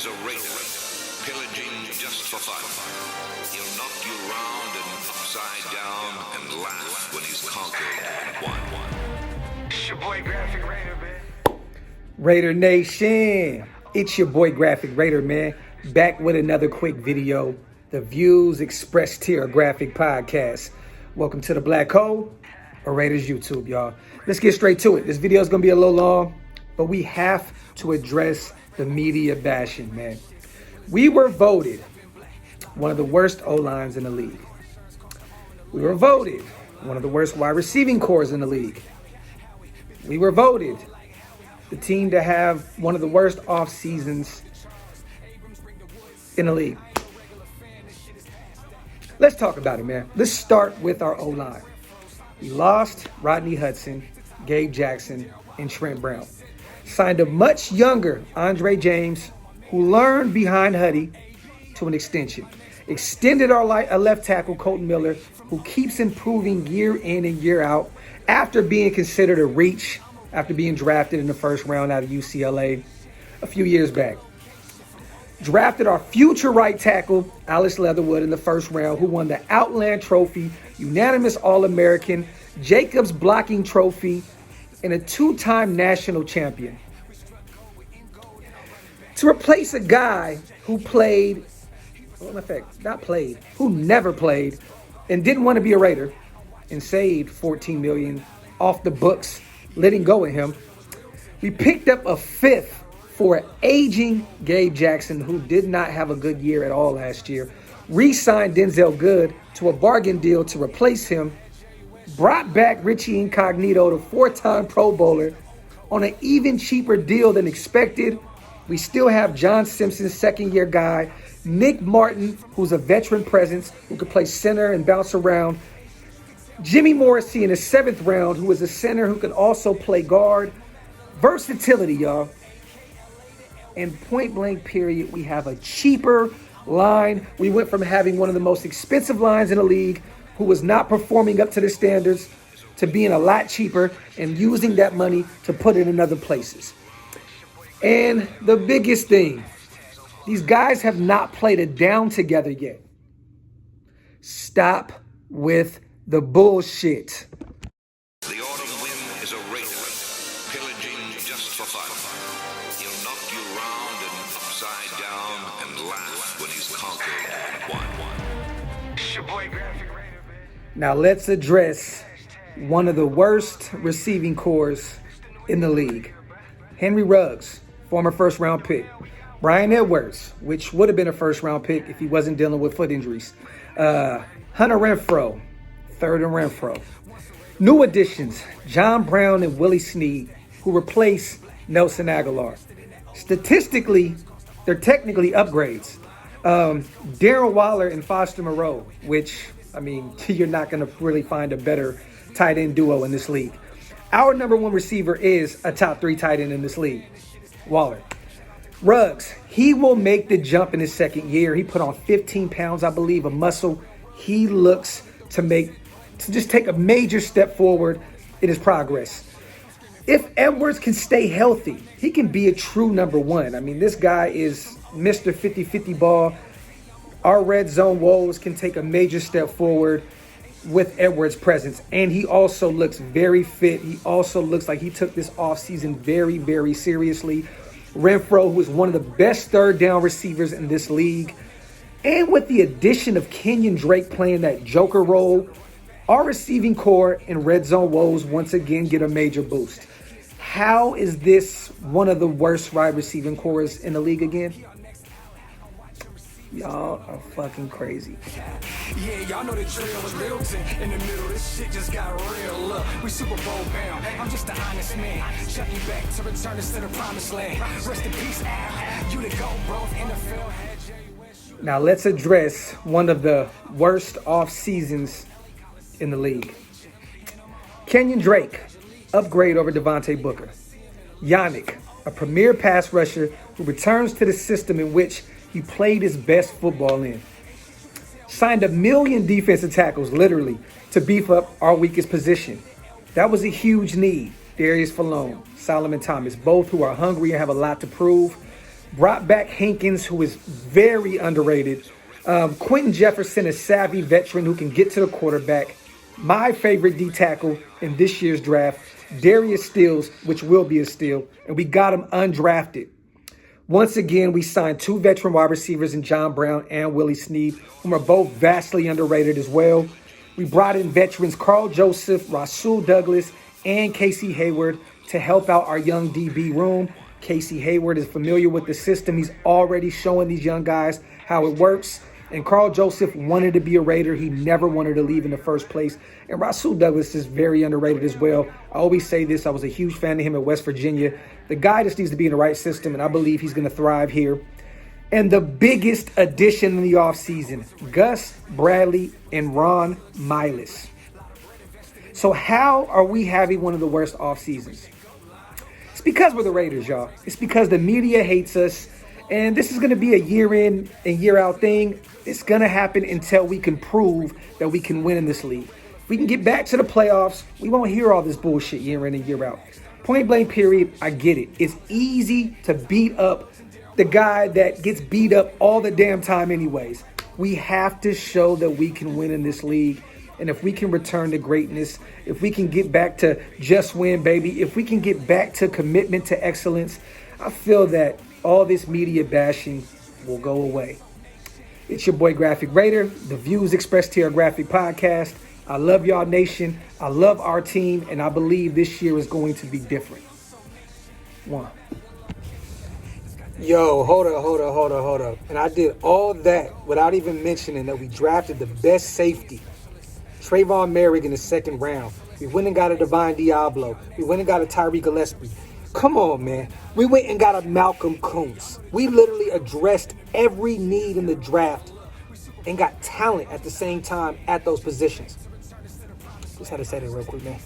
is a raider, pillaging just for fun. He'll knock you round and upside down and laugh when he's conquered and won. It's your boy Graphk Raider, man. Raidernation, it's your boy Graphk Raider, man. Back with another quick video. The views expressed here are Graphk Podcast. Welcome to the Black Hole or Raiders YouTube, y'all. Let's get straight to it. This video is going to be a little long, but we have to address the media bashing, man. We were voted one of the worst O-lines in the league. We were voted one of the worst wide receiving cores in the league. We were voted the team to have one of the worst off seasons in the league. Let's talk about it, man. Let's start with our O-line. We lost Rodney Hudson, Gabe Jackson, and Trent Brown. Signed a much younger Andre James, who learned behind Huddy to an extension. Extended our left tackle, Colton Miller, who keeps improving year in and year out after being considered a reach after being drafted in the first round out of UCLA a few years back. Drafted our future right tackle, Alex Leatherwood, in the first round, who won the Outland Trophy, unanimous All-American, Jacobs Blocking Trophy, and a two-time national champion. To replace a guy who who never played and didn't want to be a Raider and saved $14 million off the books, letting go of him, we picked up a fifth for an aging Gabe Jackson, who did not have a good year at all last year, re-signed Denzel Good to a bargain deal to replace him, brought back Richie Incognito, the four-time Pro Bowler, on an even cheaper deal than expected. We still have John Simpson, second-year guy, Nick Martin, who's a veteran presence, who could play center and bounce around, Jimmy Morrissey in the seventh round, who is a center who can also play guard. Versatility, y'all. And point blank period, we have a cheaper line. We went from having one of the most expensive lines in the league, who was not performing up to the standards, to being a lot cheaper and using that money to put it in other places. And the biggest thing, these guys have not played it down together yet. Stop with the bullshit. The autumn wind is a raider, pillaging just for fun. He'll knock you round and upside down and laugh when he's conquered and won. It's your boy Graphk Raider, man. Now let's address one of the worst receiving cores in the league. Henry Ruggs, former first-round pick. Brian Edwards, which would have been a first-round pick if he wasn't dealing with foot injuries. Hunter Renfrow, third and Renfrow. New additions, John Brown and Willie Snead, who replace Nelson Aguilar. Statistically, they're technically upgrades. Darren Waller and Foster Moreau, which, I mean, you're not going to really find a better tight end duo in this league. Our number one receiver is a top three tight end in this league, Waller. Ruggs, he will make the jump in his second year. He put on 15 pounds, I believe, of muscle. He looks to just take a major step forward in his progress. If Edwards can stay healthy, he can be a true number one. I mean, this guy is Mr. 50-50 ball. Our red zone woes can take a major step forward with Edwards' presence. And he also looks very fit. He also looks like he took this offseason very, very seriously. Renfrow, who is one of the best third down receivers in this league. And with the addition of Kenyon Drake playing that joker role, our receiving core and red zone woes once again get a major boost. How is this one of the worst wide receiving cores in the league again? Y'all are fucking crazy. Yeah, y'all know the drill was Littleton in the middle. This shit just got real. Look, we Super Bowl bound. I'm just an honest man. Checking back to return us to the promised land. Rest in peace, Al. You the GOAT, bro. NFL had Jay West. Now let's address one of the worst off seasons in the league. Kenyon Drake, upgrade over Devontae Booker. Yannick, a premier pass rusher who returns to the system in which he played his best football in. Signed 1 million defensive tackles, literally, to beef up our weakest position. That was a huge need. Darius Falone, Solomon Thomas, both who are hungry and have a lot to prove. Brought back Hankins, who is very underrated. Quentin Jefferson, a savvy veteran who can get to the quarterback. My favorite D tackle in this year's draft, Darius Stills, which will be a steal, and we got him undrafted. Once again, we signed 2 veteran wide receivers in John Brown and Willie Snead, whom are both vastly underrated as well. We brought in veterans Carl Joseph, Rasul Douglas, and Casey Hayward to help out our young DB room. Casey Hayward is familiar with the system. He's already showing these young guys how it works. And Carl Joseph wanted to be a Raider. He never wanted to leave in the first place. And Rasul Douglas is very underrated as well. I always say this. I was a huge fan of him at West Virginia. The guy just needs to be in the right system, and I believe he's going to thrive here. And the biggest addition in the offseason, Gus Bradley and Ron Miles. So how are we having one of the worst off seasons? It's because we're the Raiders, y'all. It's because the media hates us. And this is going to be a year in and year out thing. It's going to happen until we can prove that we can win in this league. If we can get back to the playoffs, we won't hear all this bullshit year in and year out. Point blank period, I get it. It's easy to beat up the guy that gets beat up all the damn time anyways. We have to show that we can win in this league. And if we can return to greatness, if we can get back to just win, baby, if we can get back to commitment to excellence, I feel that all this media bashing will go away. It's your boy Graphk Raider. The views expressed here on Graphk Podcast. I love y'all nation. I love our team. And I believe this year is going to be different. One. Yo, hold up. And I did all that without even mentioning that we drafted the best safety, Trayvon Merrick, in the 2nd round. We went and got a Divine Diablo. We went and got a Tyree Gillespie. Come on, man. We went and got a Malcolm Kuntz. We literally addressed every need in the draft and got talent at the same time at those positions. Just had to say that real quick, man.